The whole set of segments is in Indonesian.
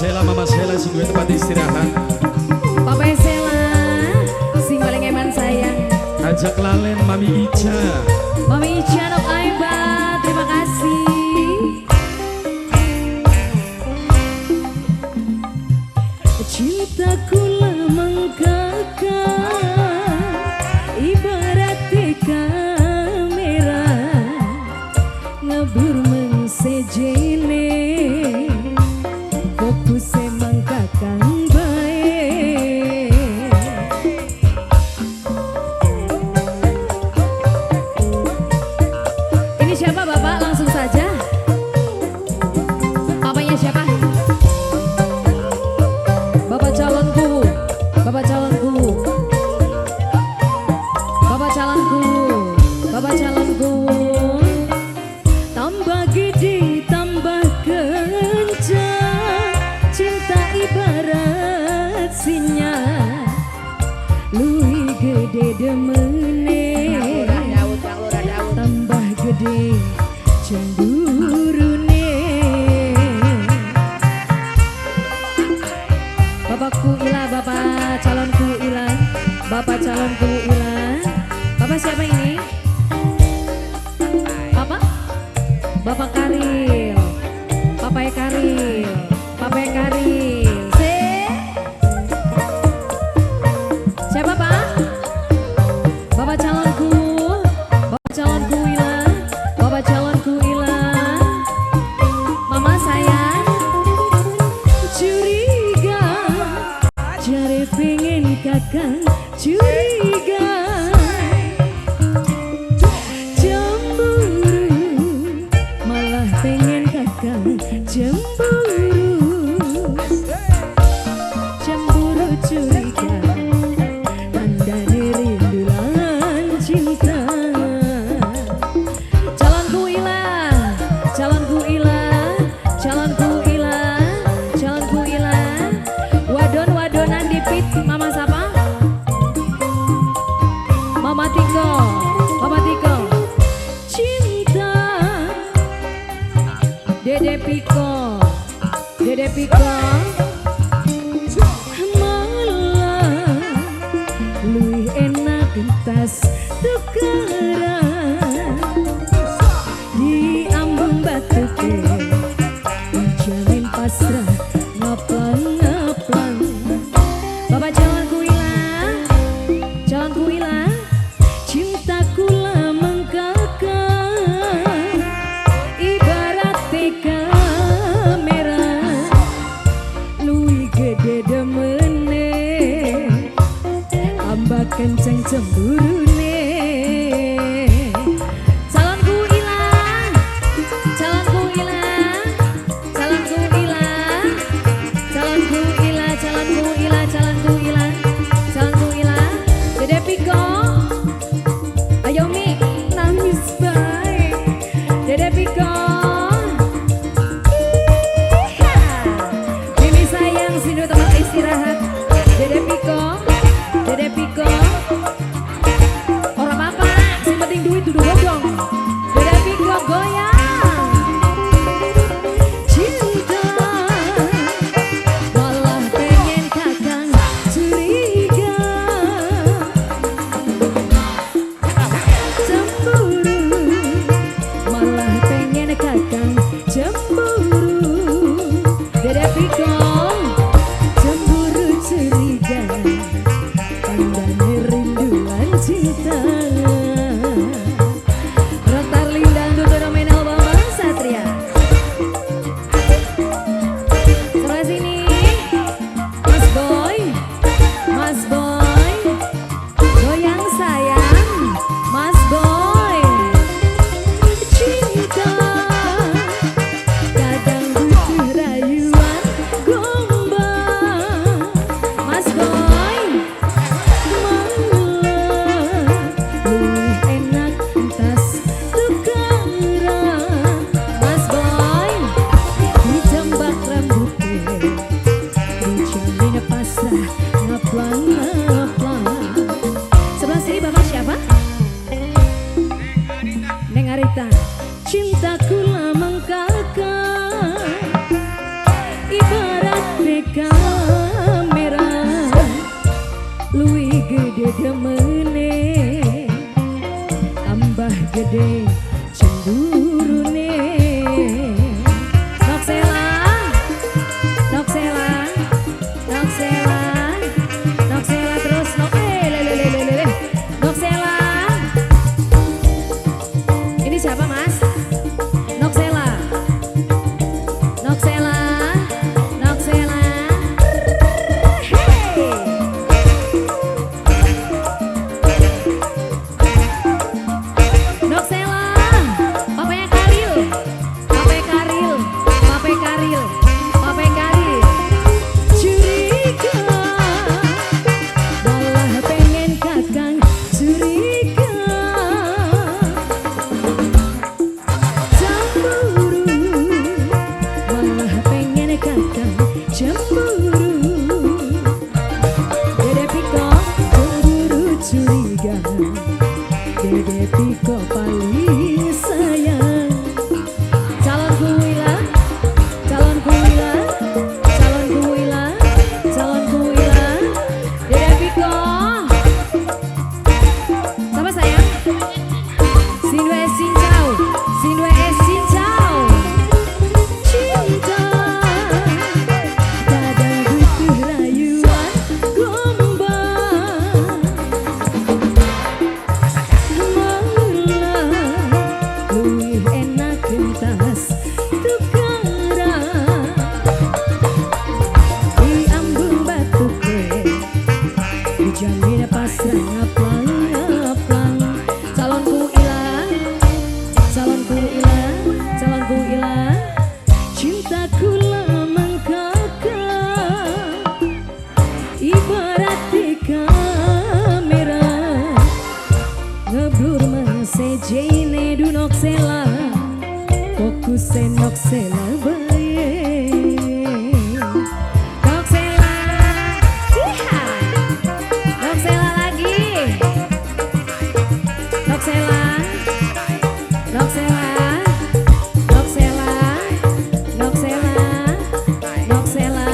Sela, Mama Sela, sing duwe tempat istirahat. Papa Sela, sing paling eman sayang. Ajak lalen Mami Ica. Mami Ica Nok Aiba, terima kasih. Cintaku lamang kakak, ibarat kamera ngebur mensejene, fokus emang kakang baik. Ini siapa Bapak? Langsung saja. Papanya siapa? Bapak calonku, Bapak calonku, Bapak calonku, Bapak calonku. Tambah gede, tambah kencang, cinta ibarat sinyal, luwih gede demene, tambah gede cemburune. Bapakku Ila, Bapak calonku Ila, Bapak calonku Ila. Bapak siapa ini? Bapak? Bapak Karil, Papai Karil, Papai Karil. Siapa Pak? Bapak calonku, Bapak calonku Ila, Bapak calonku Ila. Mama sayang, curiga, jare pengen kakak curiga, cemburu, malah pengen kakak cemburu, cemburu curiga, tanda rindu lan cinta. Calonku Ila, calonku Ila, calonku Ila, calonku Ila. Wadon-wadonan dipit, Mama siapa? Mama Tiko, Mama Tiko. Cinta, Dede Piko, Dede Piko. Malah luwih enak entas tukaran di ambung batu ke, jamin pasrah ngaplang-ngaplang. Bapak calonku Ila, calonku Ila. Cintaku lamang kakak, ibarat kamera, luwih gede demene, tambah kenceng cemburune. Calonku Ila, calonku Ila, calonku Ila, calonku Ila, calonku Ila, calonku Ila, calonku Ila. Dede Piko, ayo Mi, nangis baik. Dede Piko, Mimi sayang sini tempat istirahat. Dede Piko, Dede Piko. Orang apa? Yang penting duit duduk dong. Dede Piko goyang. Cinta, malah pengen kakang curiga, cemburu, malah pengen kakang cemburu. Dede Piko, cemburu curiga, tanda rindu lan cinta. Rotar Lindang dulu fenomenal Bambang Satria. Sebelah sini, Mas Boy, Mas Boy, goyang sayang, Mas Boy. Cinta, kadang butuh rayuan gombal, Mas Boy. Malah luwih enak entas tukaran, Mas Boy. Dijambak rambutnya, dijamin pasrah ngaplang-ngaplang. Sebelah sini Bapak siapa? Neng Arita. Cintaku lamang kakak, ibarat Piko paling sayang. Calonku Wila, calonku Wila, calonku Wila, calonku Wila. Dede Piko. Sama sayang. Sinwe Sincau, Sinwe Sincau. Cinta pada butuh rayuan gombal. Malah luwih enak kentas tukaran. Di ambung batu kue dijamin pasrah ngaplang-ngaplang. Calonku ilang, calonku ilang, calonku ilang. Cintaku lamang kakak ibarat di kamera ngeblur sejene dunok sela fokus senok sela baye nok sela iha nok sela lagi nok sela nok sela nok sela nok sela nok sela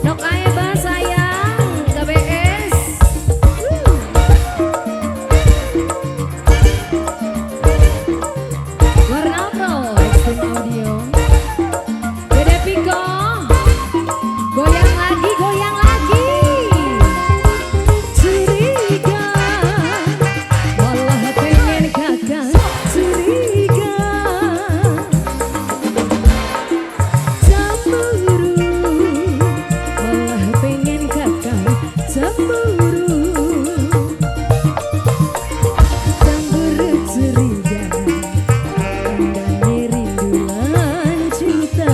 nok aeba sayang KBS. Warna Pro Extreme Audio. Dede Piko goyang lagi, goyang lagi. Curiga malah pengen kakak. Curiga cemburu malah pengen kakak. Cemburu cemburu curiga tandane rindu lan cinta.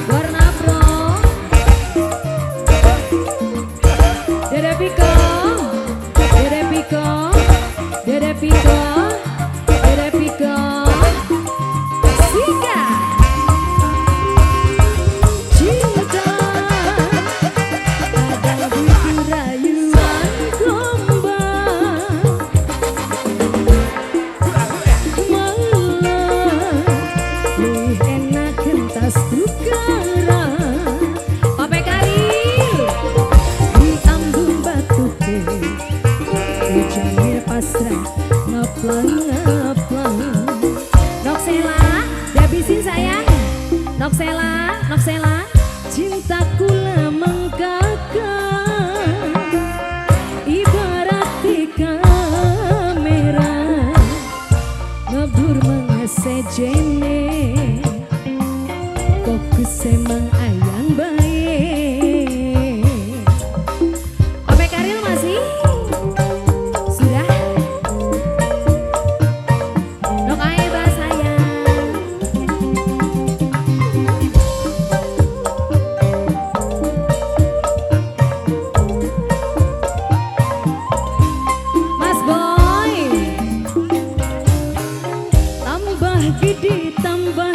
Warna Pro Dede Piko, Dede Piko, Dede Piko, Dede Piko. Sika cinta ada butuh rayuan gombal. Malah luwih enak kentas tukaran. Ope Karil di ambung batu ke dijamin pasrah ngaplang-ngaplang. Nok sela dihabisin sayang. Nok sela, nok sela. Cintaku lamang kakak ibarat di kamera ngebur mengesejene fokus emang ayang bae. Ope Karil masih? Sudah? Nok aeba sayang. Mas Boy tambah gede tambah